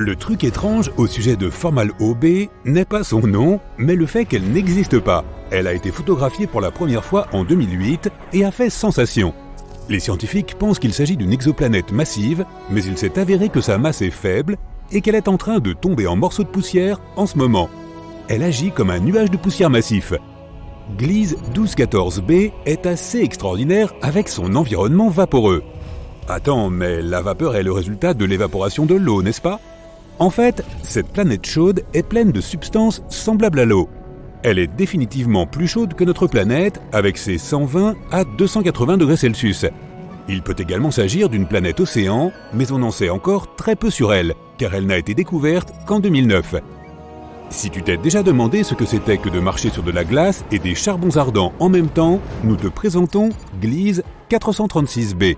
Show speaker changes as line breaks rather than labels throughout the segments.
Le truc étrange au sujet de Formal-O b n'est pas son nom, mais le fait qu'elle n'existe pas. Elle a été photographiée pour la première fois en 2008 et a fait sensation. Les scientifiques pensent qu'il s'agit d'une exoplanète massive, mais il s'est avéré que sa masse est faible et qu'elle est en train de tomber en morceaux de poussière en ce moment. Elle agit comme un nuage de poussière massif. Gliese 1214b est assez extraordinaire avec son environnement vaporeux. Attends, mais la vapeur est le résultat de l'évaporation de l'eau, n'est-ce pas ? En fait, cette planète chaude est pleine de substances semblables à l'eau. Elle est définitivement plus chaude que notre planète, avec ses 120 à 280 degrés Celsius. Il peut également s'agir d'une planète océan, mais on en sait encore très peu sur elle, car elle n'a été découverte qu'en 2009. Si tu t'es déjà demandé ce que c'était que de marcher sur de la glace et des charbons ardents en même temps, nous te présentons Gliese 436b.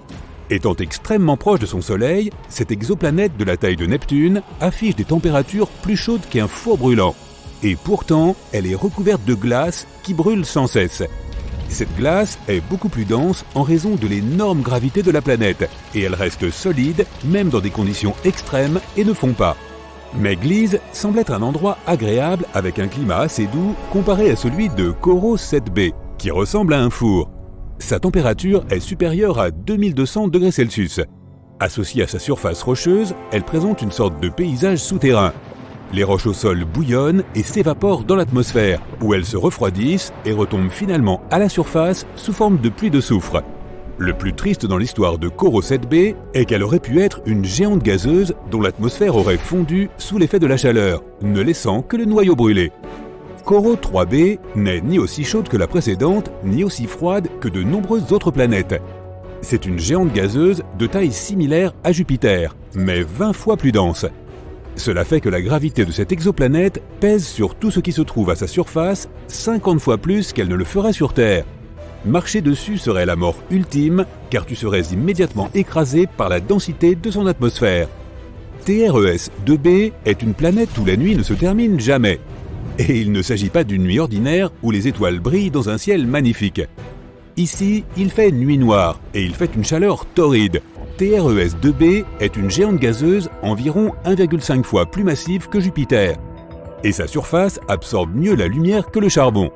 Étant extrêmement proche de son Soleil, cette exoplanète de la taille de Neptune affiche des températures plus chaudes qu'un four brûlant. Et pourtant, elle est recouverte de glace qui brûle sans cesse. Cette glace est beaucoup plus dense en raison de l'énorme gravité de la planète, et elle reste solide même dans des conditions extrêmes et ne fond pas. Mais Gliese semble être un endroit agréable avec un climat assez doux comparé à celui de Corot 7b, qui ressemble à un four. Sa température est supérieure à 2200 degrés Celsius. Associée à sa surface rocheuse, elle présente une sorte de paysage souterrain. Les roches au sol bouillonnent et s'évaporent dans l'atmosphère, où elles se refroidissent et retombent finalement à la surface sous forme de pluie de soufre. Le plus triste dans l'histoire de Corot 7b est qu'elle aurait pu être une géante gazeuse dont l'atmosphère aurait fondu sous l'effet de la chaleur, ne laissant que le noyau brûlé. Corot 3b n'est ni aussi chaude que la précédente, ni aussi froide que de nombreuses autres planètes. C'est une géante gazeuse de taille similaire à Jupiter, mais 20 fois plus dense. Cela fait que la gravité de cette exoplanète pèse sur tout ce qui se trouve à sa surface 50 fois plus qu'elle ne le ferait sur Terre. Marcher dessus serait la mort ultime, car tu serais immédiatement écrasé par la densité de son atmosphère. TRES 2b est une planète où la nuit ne se termine jamais. Et il ne s'agit pas d'une nuit ordinaire où les étoiles brillent dans un ciel magnifique. Ici, il fait nuit noire et il fait une chaleur torride. TRES 2b est une géante gazeuse environ 1,5 fois plus massive que Jupiter. Et sa surface absorbe mieux la lumière que le charbon.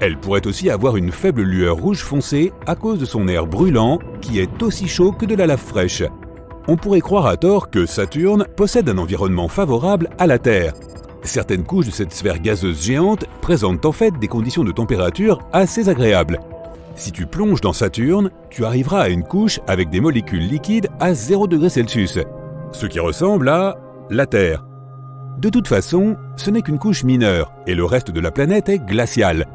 Elle pourrait aussi avoir une faible lueur rouge foncé à cause de son air brûlant qui est aussi chaud que de la lave fraîche. On pourrait croire à tort que Saturne possède un environnement favorable à la Terre. Certaines couches de cette sphère gazeuse géante présentent en fait des conditions de température assez agréables. Si tu plonges dans Saturne, tu arriveras à une couche avec des molécules liquides à 0 degrés Celsius, ce qui ressemble à la Terre. De toute façon, ce n'est qu'une couche mineure et le reste de la planète est glacial.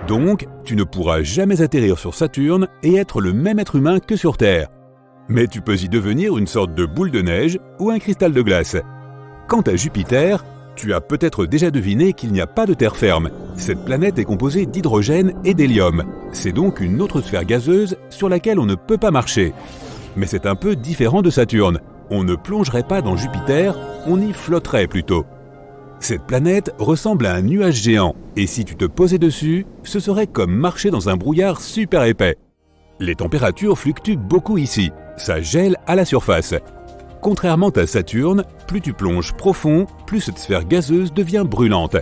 Donc, tu ne pourras jamais atterrir sur Saturne et être le même être humain que sur Terre. Mais tu peux y devenir une sorte de boule de neige ou un cristal de glace. Quant à Jupiter, tu as peut-être déjà deviné qu'il n'y a pas de terre ferme. Cette planète est composée d'hydrogène et d'hélium. C'est donc une autre sphère gazeuse sur laquelle on ne peut pas marcher. Mais c'est un peu différent de Saturne. On ne plongerait pas dans Jupiter, on y flotterait plutôt. Cette planète ressemble à un nuage géant, et si tu te posais dessus, ce serait comme marcher dans un brouillard super épais. Les températures fluctuent beaucoup ici, ça gèle à la surface. Contrairement à Saturne, plus tu plonges profond, plus cette sphère gazeuse devient brûlante.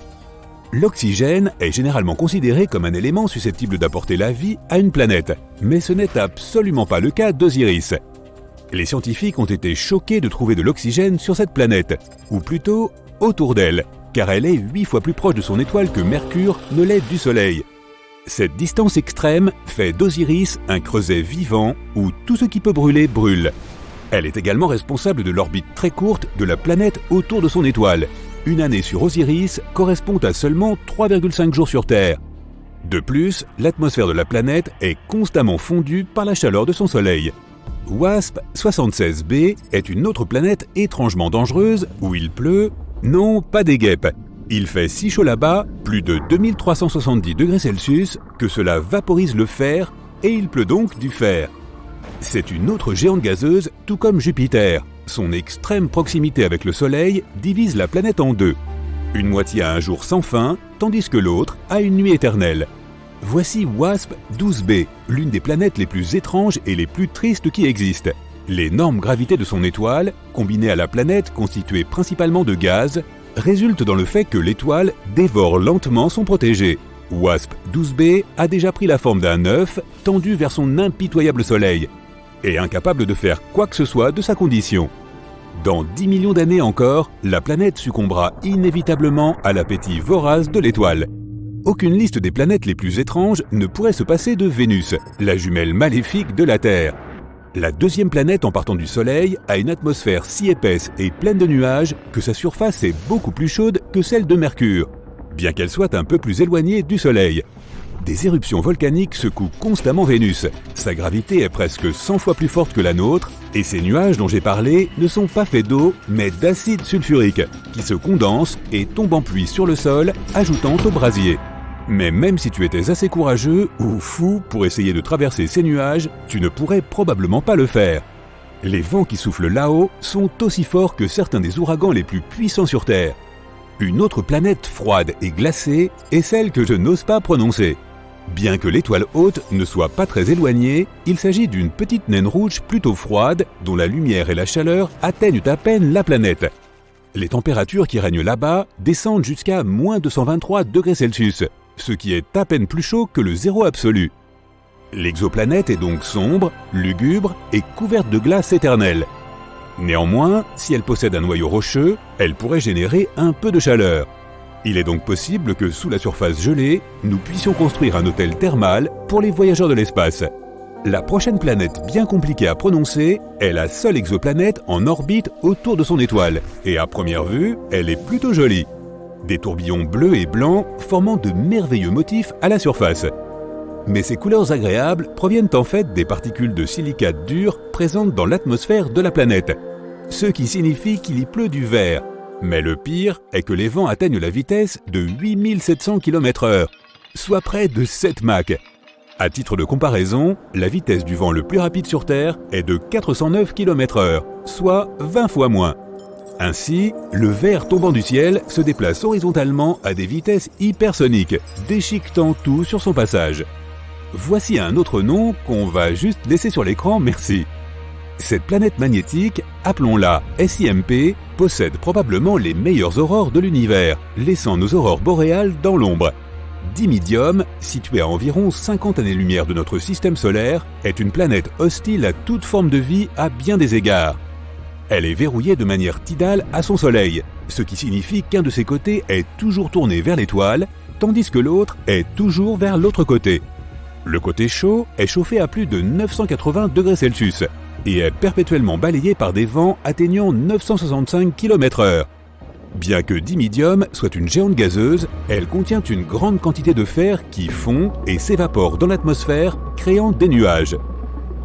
L'oxygène est généralement considéré comme un élément susceptible d'apporter la vie à une planète, mais ce n'est absolument pas le cas d'Osiris. Les scientifiques ont été choqués de trouver de l'oxygène sur cette planète, ou plutôt autour d'elle, car elle est 8 fois plus proche de son étoile que Mercure ne l'est du Soleil. Cette distance extrême fait d'Osiris un creuset vivant où tout ce qui peut brûler brûle. Elle est également responsable de l'orbite très courte de la planète autour de son étoile. Une année sur Osiris correspond à seulement 3,5 jours sur Terre. De plus, l'atmosphère de la planète est constamment fondue par la chaleur de son Soleil. WASP 76b est une autre planète étrangement dangereuse où il pleut. Non, pas des guêpes. Il fait si chaud là-bas, plus de 2370 degrés Celsius, que cela vaporise le fer et il pleut donc du fer. C'est une autre géante gazeuse, tout comme Jupiter. Son extrême proximité avec le Soleil divise la planète en deux. Une moitié a un jour sans fin, tandis que l'autre a une nuit éternelle. Voici WASP 12b, l'une des planètes les plus étranges et les plus tristes qui existent. L'énorme gravité de son étoile, combinée à la planète constituée principalement de gaz, résulte dans le fait que l'étoile dévore lentement son protégé. WASP 12b a déjà pris la forme d'un œuf tendu vers son impitoyable Soleil et incapable de faire quoi que ce soit de sa condition. Dans 10 millions d'années encore, la planète succombera inévitablement à l'appétit vorace de l'étoile. Aucune liste des planètes les plus étranges ne pourrait se passer de Vénus, la jumelle maléfique de la Terre. La deuxième planète en partant du Soleil a une atmosphère si épaisse et pleine de nuages que sa surface est beaucoup plus chaude que celle de Mercure, bien qu'elle soit un peu plus éloignée du Soleil. Des éruptions volcaniques secouent constamment Vénus. Sa gravité est presque 100 fois plus forte que la nôtre, et ces nuages dont j'ai parlé ne sont pas faits d'eau, mais d'acide sulfurique, qui se condense et tombe en pluie sur le sol, ajoutant au brasier. Mais même si tu étais assez courageux ou fou pour essayer de traverser ces nuages, tu ne pourrais probablement pas le faire. Les vents qui soufflent là-haut sont aussi forts que certains des ouragans les plus puissants sur Terre. Une autre planète froide et glacée est celle que je n'ose pas prononcer. Bien que l'étoile haute ne soit pas très éloignée, il s'agit d'une petite naine rouge plutôt froide dont la lumière et la chaleur atteignent à peine la planète. Les températures qui règnent là-bas descendent jusqu'à moins 223 degrés Celsius, ce qui est à peine plus chaud que le zéro absolu. L'exoplanète est donc sombre, lugubre et couverte de glace éternelle. Néanmoins, si elle possède un noyau rocheux, elle pourrait générer un peu de chaleur. Il est donc possible que sous la surface gelée, nous puissions construire un hôtel thermal pour les voyageurs de l'espace. La prochaine planète bien compliquée à prononcer est la seule exoplanète en orbite autour de son étoile, et à première vue, elle est plutôt jolie. Des tourbillons bleus et blancs formant de merveilleux motifs à la surface. Mais ces couleurs agréables proviennent en fait des particules de silicate dur présentes dans l'atmosphère de la planète, ce qui signifie qu'il y pleut du verre. Mais le pire est que les vents atteignent la vitesse de 8700 km/h, soit près de 7 Mach. À titre de comparaison, la vitesse du vent le plus rapide sur Terre est de 409 km/h, soit 20 fois moins. Ainsi, le verre tombant du ciel se déplace horizontalement à des vitesses hypersoniques, déchiquetant tout sur son passage. Voici un autre nom qu'on va juste laisser sur l'écran, merci. Cette planète magnétique, appelons-la SIMP, possède probablement les meilleures aurores de l'univers, laissant nos aurores boréales dans l'ombre. Dimidium, située à environ 50 années-lumière de notre système solaire, est une planète hostile à toute forme de vie à bien des égards. Elle est verrouillée de manière tidale à son Soleil, ce qui signifie qu'un de ses côtés est toujours tourné vers l'étoile, tandis que l'autre est toujours vers l'autre côté. Le côté chaud est chauffé à plus de 980 degrés Celsius et est perpétuellement balayé par des vents atteignant 965 km/h. Bien que Dimidium soit une géante gazeuse, elle contient une grande quantité de fer qui fond et s'évapore dans l'atmosphère, créant des nuages.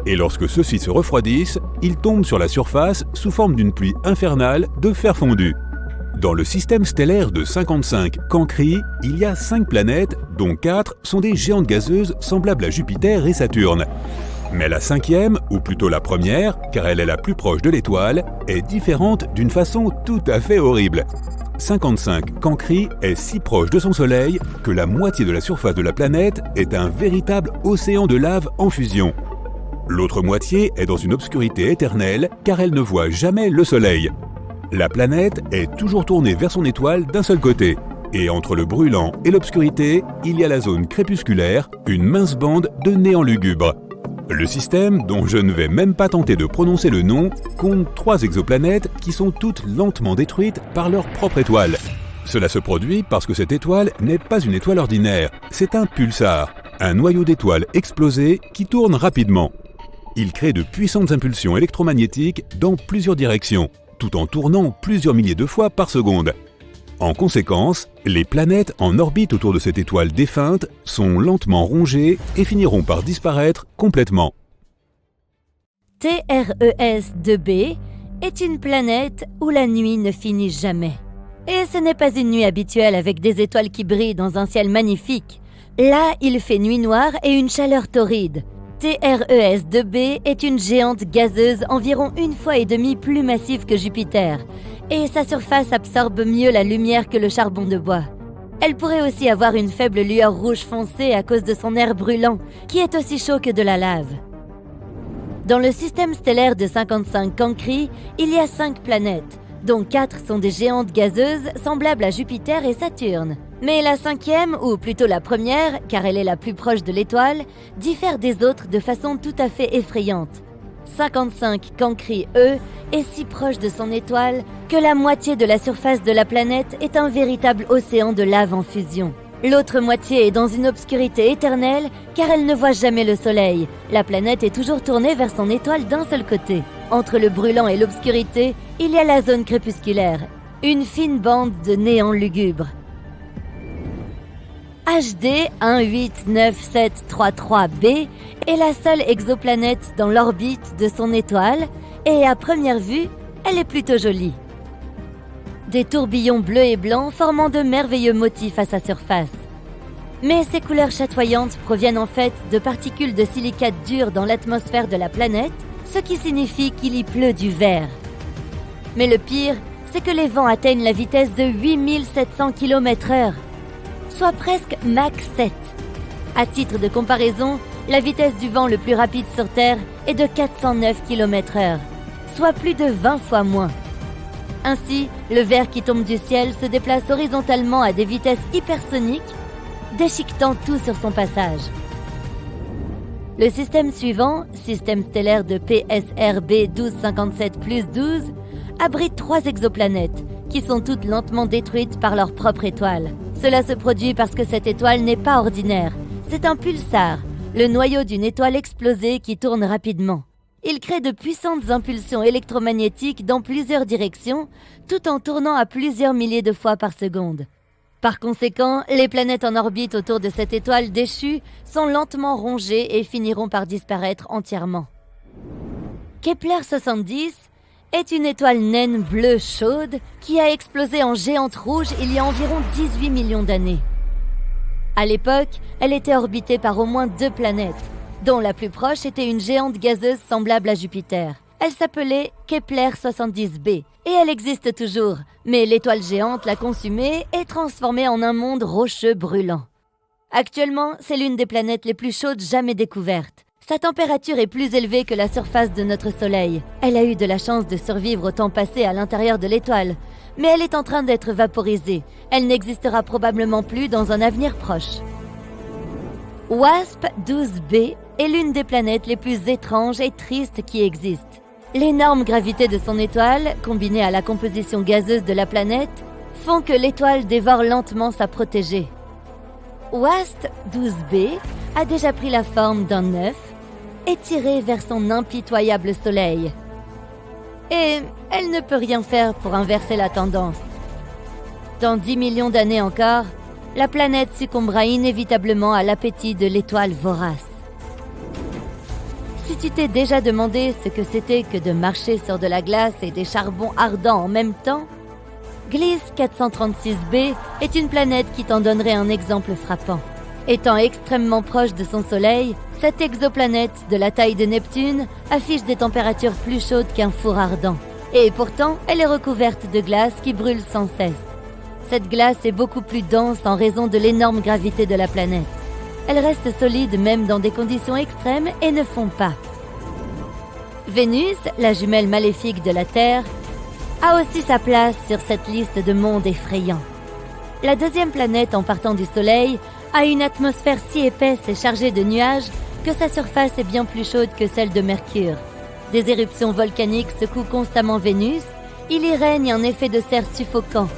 Et lorsque ceux-ci se refroidissent, ils tombent sur la surface sous forme d'une pluie infernale de fer fondu. Dans le système stellaire de 55 Cancri, il y a 5 planètes, dont 4 sont des géantes gazeuses semblables à Jupiter et Saturne. Mais la cinquième, ou plutôt la première, car elle est la plus proche de l'étoile, est différente d'une façon tout à fait horrible. 55 Cancri est si proche de son Soleil que la moitié de la surface de la planète est un véritable océan de lave en fusion. L'autre moitié est dans une obscurité éternelle car elle ne voit jamais le Soleil. La planète est toujours tournée vers son étoile d'un seul côté. Et entre le brûlant et l'obscurité, il y a la zone crépusculaire, une mince bande de néant lugubre. Le système, dont je ne vais même pas tenter de prononcer le nom, compte 3 exoplanètes qui sont toutes lentement détruites par leur propre étoile. Cela se produit parce que cette étoile n'est pas une étoile ordinaire, c'est un pulsar, un noyau d'étoile explosé qui tourne rapidement. Il crée de puissantes impulsions électromagnétiques dans plusieurs directions, tout en tournant plusieurs milliers de fois par seconde. En conséquence, les planètes en orbite autour de cette étoile défunte sont lentement rongées et finiront par disparaître complètement.
TRES-2b est une planète où la nuit ne finit jamais. Et ce n'est pas une nuit habituelle avec des étoiles qui brillent dans un ciel magnifique. Là, il fait nuit noire et une chaleur torride. TRES-2b est une géante gazeuse environ 1,5 fois plus massive que Jupiter, et sa surface absorbe mieux la lumière que le charbon de bois. Elle pourrait aussi avoir une faible lueur rouge foncé à cause de son air brûlant, qui est aussi chaud que de la lave. Dans le système stellaire de 55 Cancri, il y a 5 planètes, dont 4 sont des géantes gazeuses semblables à Jupiter et Saturne. Mais la 5e, ou plutôt la première, car elle est la plus proche de l'étoile, diffère des autres de façon tout à fait effrayante. 55 Cancri, eux, est si proche de son étoile que la moitié de la surface de la planète est un véritable océan de lave en fusion. L'autre moitié est dans une obscurité éternelle car elle ne voit jamais le soleil. La planète est toujours tournée vers son étoile d'un seul côté. Entre le brûlant et l'obscurité, il y a la zone crépusculaire, une fine bande de néant lugubre. HD 189733b est la seule exoplanète dans l'orbite de son étoile et à première vue, elle est plutôt jolie. Des tourbillons bleus et blancs formant de merveilleux motifs à sa surface. Mais ces couleurs chatoyantes proviennent en fait de particules de silicate dur dans l'atmosphère de la planète, ce qui signifie qu'il y pleut du verre. Mais le pire, c'est que les vents atteignent la vitesse de 8700 km/h, soit presque Mach 7. À titre de comparaison, la vitesse du vent le plus rapide sur Terre est de 409 km/h, soit plus de 20 fois moins. Ainsi, le verre qui tombe du ciel se déplace horizontalement à des vitesses hypersoniques, déchiquetant tout sur son passage. Le système suivant, système stellaire de PSRB 1257+12, abrite 3 exoplanètes, qui sont toutes lentement détruites par leur propre étoile. Cela se produit parce que cette étoile n'est pas ordinaire. C'est un pulsar, le noyau d'une étoile explosée qui tourne rapidement. Il crée de puissantes impulsions électromagnétiques dans plusieurs directions, tout en tournant à plusieurs milliers de fois par seconde. Par conséquent, les planètes en orbite autour de cette étoile déchue sont lentement rongées et finiront par disparaître entièrement. Kepler 70 est une étoile naine bleue chaude qui a explosé en géante rouge il y a environ 18 millions d'années. À l'époque, elle était orbitée par au moins 2 planètes, dont la plus proche était une géante gazeuse semblable à Jupiter. Elle s'appelait Kepler 70b, et elle existe toujours, mais l'étoile géante l'a consumée et transformée en un monde rocheux brûlant. Actuellement, c'est l'une des planètes les plus chaudes jamais découvertes. Sa température est plus élevée que la surface de notre Soleil. Elle a eu de la chance de survivre au temps passé à l'intérieur de l'étoile, mais elle est en train d'être vaporisée. Elle n'existera probablement plus dans un avenir proche. WASP-12b est l'une des planètes les plus étranges et tristes qui existent. L'énorme gravité de son étoile, combinée à la composition gazeuse de la planète, font que l'étoile dévore lentement sa protégée. WASP-12b a déjà pris la forme d'un œuf et tiré vers son impitoyable soleil. Et elle ne peut rien faire pour inverser la tendance. Dans 10 millions d'années encore, la planète succombera inévitablement à l'appétit de l'étoile vorace. Si tu t'es déjà demandé ce que c'était que de marcher sur de la glace et des charbons ardents en même temps, Gliese 436b est une planète qui t'en donnerait un exemple frappant. Étant extrêmement proche de son Soleil, cette exoplanète de la taille de Neptune affiche des températures plus chaudes qu'un four ardent. Et pourtant, elle est recouverte de glace qui brûle sans cesse. Cette glace est beaucoup plus dense en raison de l'énorme gravité de la planète. Elle reste solide même dans des conditions extrêmes et ne fond pas. Vénus, la jumelle maléfique de la Terre, a aussi sa place sur cette liste de mondes effrayants. La deuxième planète en partant du Soleil a une atmosphère si épaisse et chargée de nuages que sa surface est bien plus chaude que celle de Mercure. Des éruptions volcaniques secouent constamment Vénus, il y règne un effet de serre suffocant.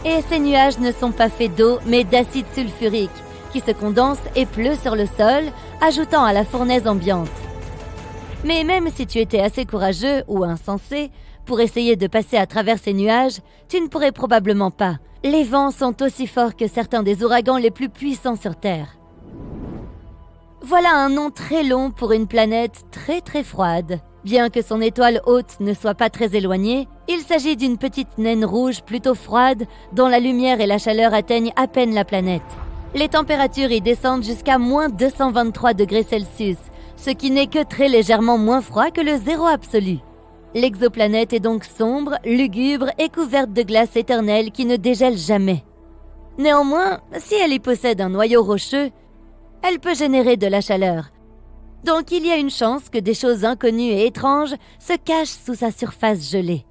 Et ces nuages ne sont pas faits d'eau, mais d'acide sulfurique, qui se condense et pleut sur le sol, ajoutant à la fournaise ambiante. Mais même si tu étais assez courageux ou insensé pour essayer de passer à travers ces nuages, tu ne pourrais probablement pas. Les vents sont aussi forts que certains des ouragans les plus puissants sur Terre. Voilà un nom très long pour une planète très très froide. Bien que son étoile haute ne soit pas très éloignée, il s'agit d'une petite naine rouge plutôt froide dont la lumière et la chaleur atteignent à peine la planète. Les températures y descendent jusqu'à moins 223 degrés Celsius, ce qui n'est que très légèrement moins froid que le zéro absolu. L'exoplanète est donc sombre, lugubre et couverte de glace éternelle qui ne dégèle jamais. Néanmoins, si elle y possède un noyau rocheux, elle peut générer de la chaleur. Donc il y a une chance que des choses inconnues et étranges se cachent sous sa surface gelée.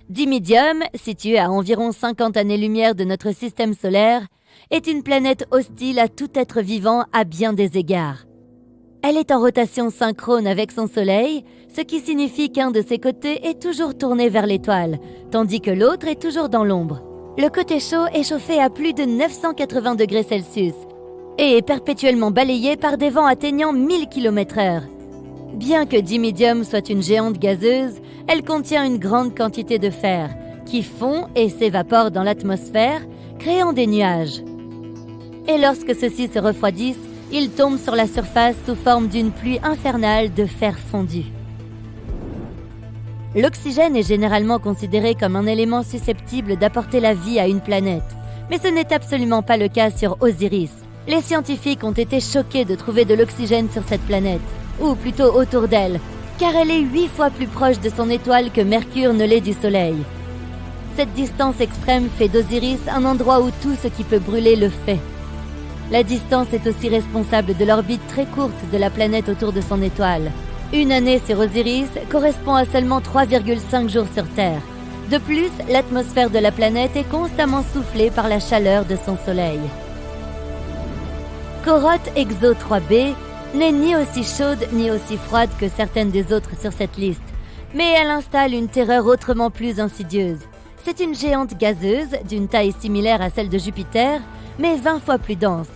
Dimidium, située à environ 50 années-lumière de notre système solaire, est une planète hostile à tout être vivant à bien des égards. Elle est en rotation synchrone avec son Soleil, ce qui signifie qu'un de ses côtés est toujours tourné vers l'étoile, tandis que l'autre est toujours dans l'ombre. Le côté chaud est chauffé à plus de 980 degrés Celsius et est perpétuellement balayé par des vents atteignant 1000 km/h. Bien que Dimidium soit une géante gazeuse, elle contient une grande quantité de fer, qui fond et s'évapore dans l'atmosphère, créant des nuages. Et lorsque ceux-ci se refroidissent, ils tombent sur la surface sous forme d'une pluie infernale de fer fondu. L'oxygène est généralement considéré comme un élément susceptible d'apporter la vie à une planète, mais ce n'est absolument pas le cas sur Osiris. Les scientifiques ont été choqués de trouver de l'oxygène sur cette planète, ou plutôt autour d'elle, car elle est 8 fois plus proche de son étoile que Mercure ne l'est du Soleil. Cette distance extrême fait d'Osiris un endroit où tout ce qui peut brûler le fait. La distance est aussi responsable de l'orbite très courte de la planète autour de son étoile. Une année sur Osiris correspond à seulement 3,5 jours sur Terre. De plus, l'atmosphère de la planète est constamment soufflée par la chaleur de son Soleil. Corotte Exo 3b n'est ni aussi chaude ni aussi froide que certaines des autres sur cette liste, mais elle installe une terreur autrement plus insidieuse. C'est une géante gazeuse d'une taille similaire à celle de Jupiter, mais 20 fois plus dense.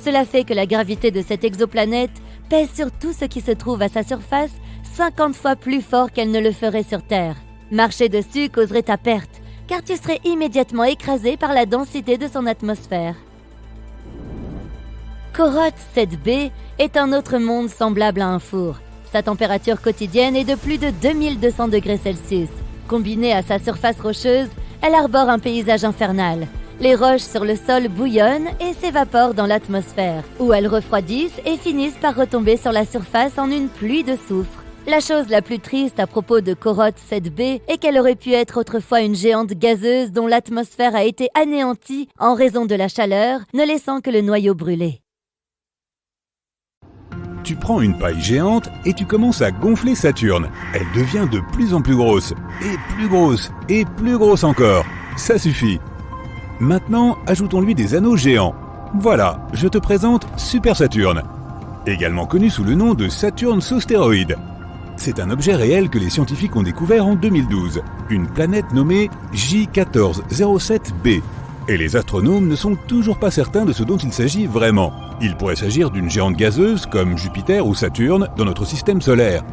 Cela fait que la gravité de cette exoplanète pèse sur tout ce qui se trouve à sa surface 50 fois plus fort qu'elle ne le ferait sur Terre. Marcher dessus causerait ta perte, car tu serais immédiatement écrasé par la densité de son atmosphère. Corotte 7b est un autre monde semblable à un four. Sa température quotidienne est de plus de 2200 degrés Celsius. Combinée à sa surface rocheuse, elle arbore un paysage infernal. Les roches sur le sol bouillonnent et s'évaporent dans l'atmosphère, où elles refroidissent et finissent par retomber sur la surface en une pluie de soufre. La chose la plus triste à propos de Corotte 7b est qu'elle aurait pu être autrefois une géante gazeuse dont l'atmosphère a été anéantie en raison de la chaleur, ne laissant que le noyau brûlé.
Tu prends une paille géante et tu commences à gonfler Saturne. Elle devient de plus en plus grosse, et plus grosse, et plus grosse encore. Ça suffit. Maintenant, ajoutons-lui des anneaux géants. Voilà, je te présente Super Saturne, également connu sous le nom de Saturne sous stéroïdes. C'est un objet réel que les scientifiques ont découvert en 2012, une planète nommée J1407b. Et les astronomes ne sont toujours pas certains de ce dont il s'agit vraiment. Il pourrait s'agir d'une géante gazeuse comme Jupiter ou Saturne dans notre système solaire.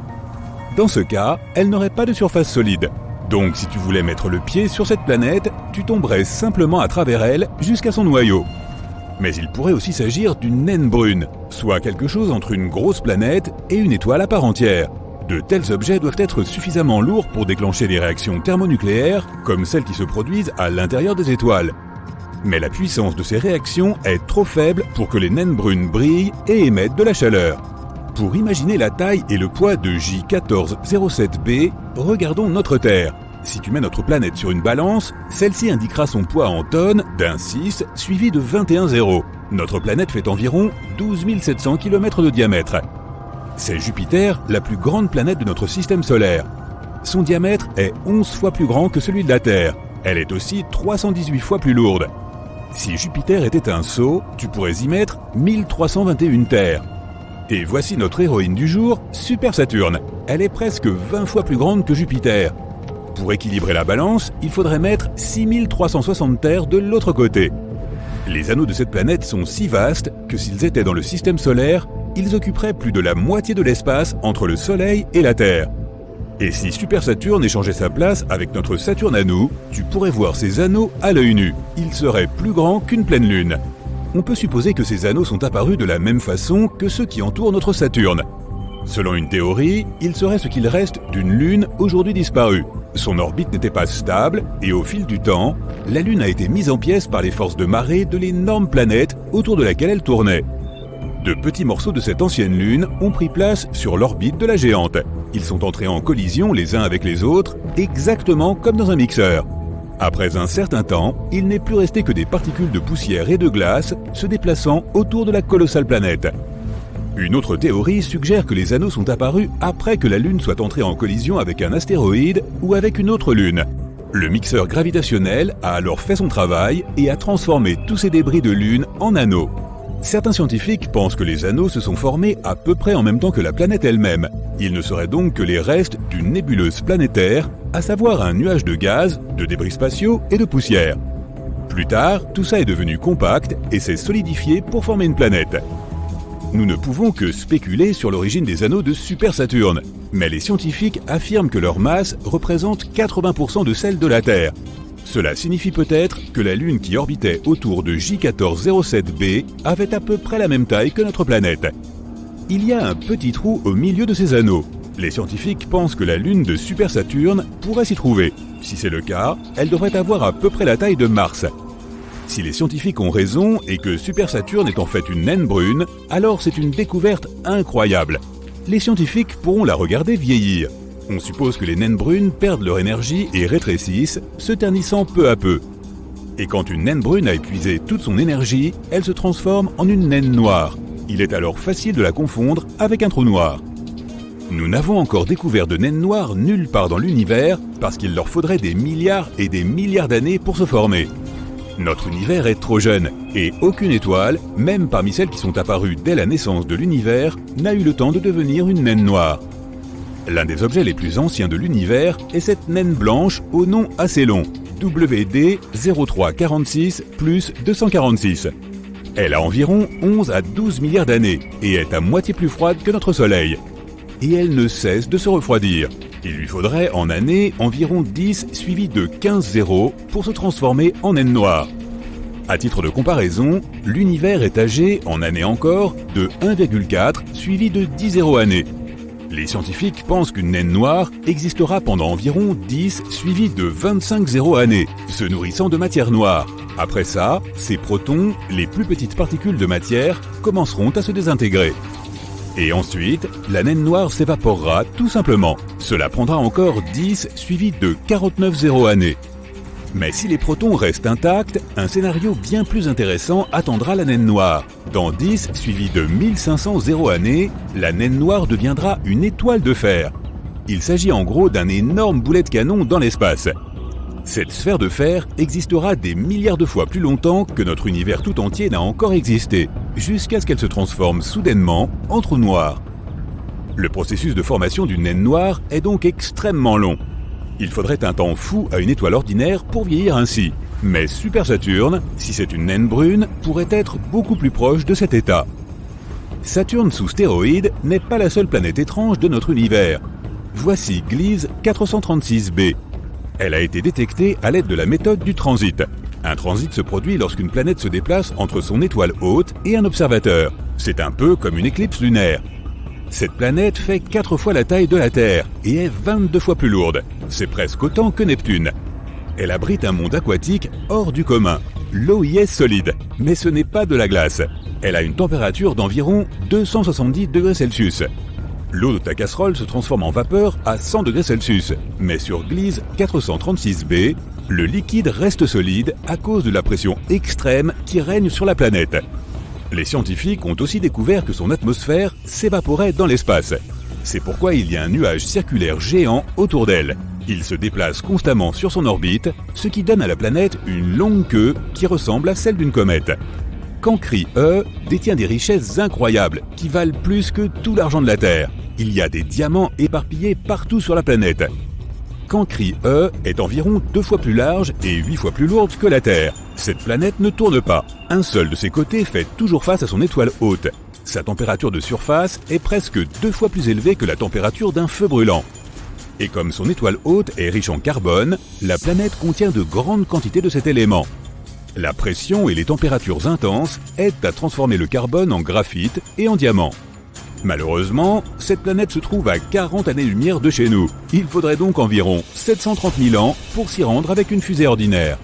Dans ce cas, elle n'aurait pas de surface solide. Donc si tu voulais mettre le pied sur cette planète, tu tomberais simplement à travers elle jusqu'à son noyau. Mais il pourrait aussi s'agir d'une naine brune, soit quelque chose entre une grosse planète et une étoile à part entière. De tels objets doivent être suffisamment lourds pour déclencher des réactions thermonucléaires, comme celles qui se produisent à l'intérieur des étoiles. Mais la puissance de ces réactions est trop faible pour que les naines brunes brillent et émettent de la chaleur. Pour imaginer la taille et le poids de J1407b, regardons notre Terre. Si tu mets notre planète sur une balance, celle-ci indiquera son poids en tonnes d'un 6 suivi de 21 zéros. Notre planète fait environ 12 700 km de diamètre. C'est Jupiter, la plus grande planète de notre système solaire. Son diamètre est 11 fois plus grand que celui de la Terre. Elle est aussi 318 fois plus lourde. Si Jupiter était un seau, tu pourrais y mettre 1321 terres. Et voici notre héroïne du jour, Super Saturne. Elle est presque 20 fois plus grande que Jupiter. Pour équilibrer la balance, il faudrait mettre 6360 terres de l'autre côté. Les anneaux de cette planète sont si vastes que s'ils étaient dans le système solaire, ils occuperaient plus de la moitié de l'espace entre le Soleil et la Terre. Et si Super Saturne échangeait sa place avec notre Saturne à nous, tu pourrais voir ces anneaux à l'œil nu. Ils seraient plus grands qu'une pleine lune. On peut supposer que ces anneaux sont apparus de la même façon que ceux qui entourent notre Saturne. Selon une théorie, il serait ce qu'il reste d'une lune aujourd'hui disparue. Son orbite n'était pas stable et au fil du temps, la Lune a été mise en pièces par les forces de marée de l'énorme planète autour de laquelle elle tournait. De petits morceaux de cette ancienne Lune ont pris place sur l'orbite de la géante. Ils sont entrés en collision les uns avec les autres, exactement comme dans un mixeur. Après un certain temps, il n'est plus resté que des particules de poussière et de glace se déplaçant autour de la colossale planète. Une autre théorie suggère que les anneaux sont apparus après que la Lune soit entrée en collision avec un astéroïde ou avec une autre Lune. Le mixeur gravitationnel a alors fait son travail et a transformé tous ces débris de Lune en anneaux. Certains scientifiques pensent que les anneaux se sont formés à peu près en même temps que la planète elle-même. Ils ne seraient donc que les restes d'une nébuleuse planétaire, à savoir un nuage de gaz, de débris spatiaux et de poussière. Plus tard, tout ça est devenu compact et s'est solidifié pour former une planète. Nous ne pouvons que spéculer sur l'origine des anneaux de Super Saturne, mais les scientifiques affirment que leur masse représente 80% de celle de la Terre. Cela signifie peut-être que la Lune qui orbitait autour de J1407b avait à peu près la même taille que notre planète. Il y a un petit trou au milieu de ces anneaux. Les scientifiques pensent que la Lune de Super Saturne pourrait s'y trouver. Si c'est le cas, elle devrait avoir à peu près la taille de Mars. Si les scientifiques ont raison et que Super Saturne est en fait une naine brune, alors c'est une découverte incroyable. Les scientifiques pourront la regarder vieillir. On suppose que les naines brunes perdent leur énergie et rétrécissent, se ternissant peu à peu. Et quand une naine brune a épuisé toute son énergie, elle se transforme en une naine noire. Il est alors facile de la confondre avec un trou noir. Nous n'avons encore découvert de naines noires nulle part dans l'univers parce qu'il leur faudrait des milliards et des milliards d'années pour se former. Notre univers est trop jeune et aucune étoile, même parmi celles qui sont apparues dès la naissance de l'univers, n'a eu le temps de devenir une naine noire. L'un des objets les plus anciens de l'univers est cette naine blanche au nom assez long, WD 0346 plus 246. Elle a environ 11 à 12 milliards d'années et est à moitié plus froide que notre Soleil. Et elle ne cesse de se refroidir. Il lui faudrait en années environ 10 suivi de 15 zéros pour se transformer en naine noire. À titre de comparaison, l'univers est âgé, en années encore, de 1,4 suivi de 10 zéros années. Les scientifiques pensent qu'une naine noire existera pendant environ 10 suivi de 25 zéros années, se nourrissant de matière noire. Après ça, ces protons, les plus petites particules de matière, commenceront à se désintégrer. Et ensuite, la naine noire s'évaporera tout simplement. Cela prendra encore 10 suivi de 49 zéros années. Mais si les protons restent intacts, un scénario bien plus intéressant attendra la naine noire. Dans 10 suivi de 1500 zéros années, la naine noire deviendra une étoile de fer. Il s'agit en gros d'un énorme boulet de canon dans l'espace. Cette sphère de fer existera des milliards de fois plus longtemps que notre univers tout entier n'a encore existé, jusqu'à ce qu'elle se transforme soudainement en trou noir. Le processus de formation d'une naine noire est donc extrêmement long. Il faudrait un temps fou à une étoile ordinaire pour vieillir ainsi. Mais Super Saturne, si c'est une naine brune, pourrait être beaucoup plus proche de cet état. Saturne sous stéroïde n'est pas la seule planète étrange de notre univers. Voici Gliese 436b. Elle a été détectée à l'aide de la méthode du transit. Un transit se produit lorsqu'une planète se déplace entre son étoile hôte et un observateur. C'est un peu comme une éclipse lunaire. Cette planète fait 4 fois la taille de la Terre et est 22 fois plus lourde. C'est presque autant que Neptune. Elle abrite un monde aquatique hors du commun. L'eau y est solide, mais ce n'est pas de la glace. Elle a une température d'environ 270 degrés Celsius. L'eau de ta casserole se transforme en vapeur à 100 degrés Celsius, mais sur Gliese 436b, le liquide reste solide à cause de la pression extrême qui règne sur la planète. Les scientifiques ont aussi découvert que son atmosphère s'évaporait dans l'espace. C'est pourquoi il y a un nuage circulaire géant autour d'elle. Il se déplace constamment sur son orbite, ce qui donne à la planète une longue queue qui ressemble à celle d'une comète. Cancri E détient des richesses incroyables qui valent plus que tout l'argent de la Terre. Il y a des diamants éparpillés partout sur la planète. Cancri E est environ 2 fois plus large et 8 fois plus lourde que la Terre. Cette planète ne tourne pas. Un seul de ses côtés fait toujours face à son étoile hôte. Sa température de surface est presque 2 fois plus élevée que la température d'un feu brûlant. Et comme son étoile hôte est riche en carbone, la planète contient de grandes quantités de cet élément. La pression et les températures intenses aident à transformer le carbone en graphite et en diamant. Malheureusement, cette planète se trouve à 40 années-lumière de chez nous. Il faudrait donc environ 730 000 ans pour s'y rendre avec une fusée ordinaire.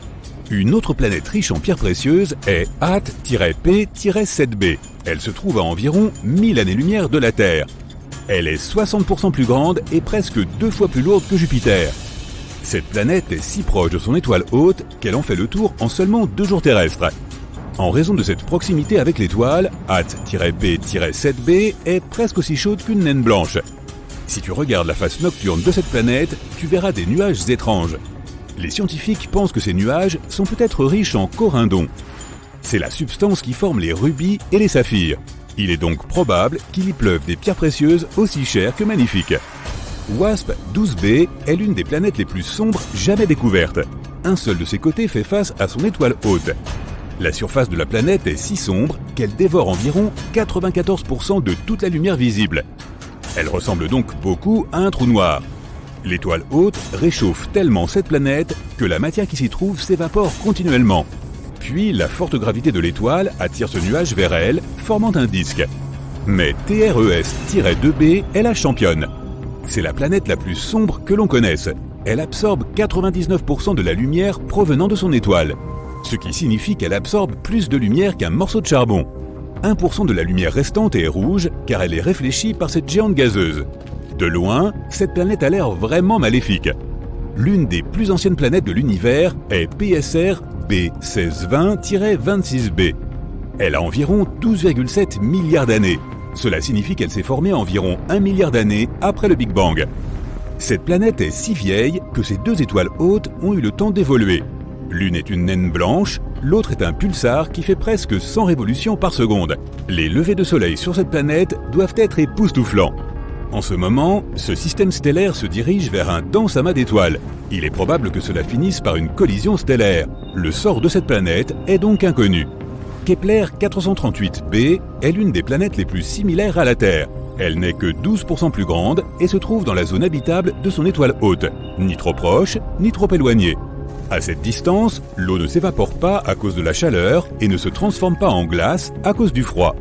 Une autre planète riche en pierres précieuses est At-P-7b. Elle se trouve à environ 1000 années-lumière de la Terre. Elle est 60% plus grande et presque 2 fois plus lourde que Jupiter. Cette planète est si proche de son étoile hôte qu'elle en fait le tour en seulement 2 jours terrestres. En raison de cette proximité avec l'étoile, At-B-7b est presque aussi chaude qu'une naine blanche. Si tu regardes la face nocturne de cette planète, tu verras des nuages étranges. Les scientifiques pensent que ces nuages sont peut-être riches en corindon. C'est la substance qui forme les rubis et les saphirs. Il est donc probable qu'il y pleuve des pierres précieuses aussi chères que magnifiques. WASP-12b est l'une des planètes les plus sombres jamais découvertes. Un seul de ses côtés fait face à son étoile hôte. La surface de la planète est si sombre qu'elle dévore environ 94% de toute la lumière visible. Elle ressemble donc beaucoup à un trou noir. L'étoile hôte réchauffe tellement cette planète que la matière qui s'y trouve s'évapore continuellement. Puis la forte gravité de l'étoile attire ce nuage vers elle, formant un disque. Mais TRES-2b est la championne. C'est la planète la plus sombre que l'on connaisse. Elle absorbe 99% de la lumière provenant de son étoile, ce qui signifie qu'elle absorbe plus de lumière qu'un morceau de charbon. 1% de la lumière restante est rouge car elle est réfléchie par cette géante gazeuse. De loin, cette planète a l'air vraiment maléfique. L'une des plus anciennes planètes de l'univers est PSR B1620-26b. Elle a environ 12,7 milliards d'années. Cela signifie qu'elle s'est formée environ 1 milliard d'années après le Big Bang. Cette planète est si vieille que ces deux étoiles hautes ont eu le temps d'évoluer. L'une est une naine blanche, l'autre est un pulsar qui fait presque 100 révolutions par seconde. Les levées de soleil sur cette planète doivent être époustouflants. En ce moment, ce système stellaire se dirige vers un dense amas d'étoiles. Il est probable que cela finisse par une collision stellaire. Le sort de cette planète est donc inconnu. Kepler 438b est l'une des planètes les plus similaires à la Terre. Elle n'est que 12% plus grande et se trouve dans la zone habitable de son étoile hôte, ni trop proche, ni trop éloignée. À cette distance, l'eau ne s'évapore pas à cause de la chaleur et ne se transforme pas en glace à cause du froid.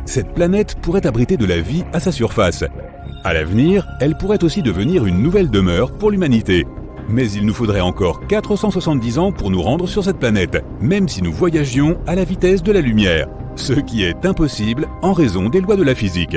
Cette planète pourrait abriter de la vie à sa surface. À l'avenir, elle pourrait aussi devenir une nouvelle demeure pour l'humanité. Mais il nous faudrait encore 470 ans pour nous rendre sur cette planète, même si nous voyagions à la vitesse de la lumière, ce qui est impossible en raison des lois de la physique.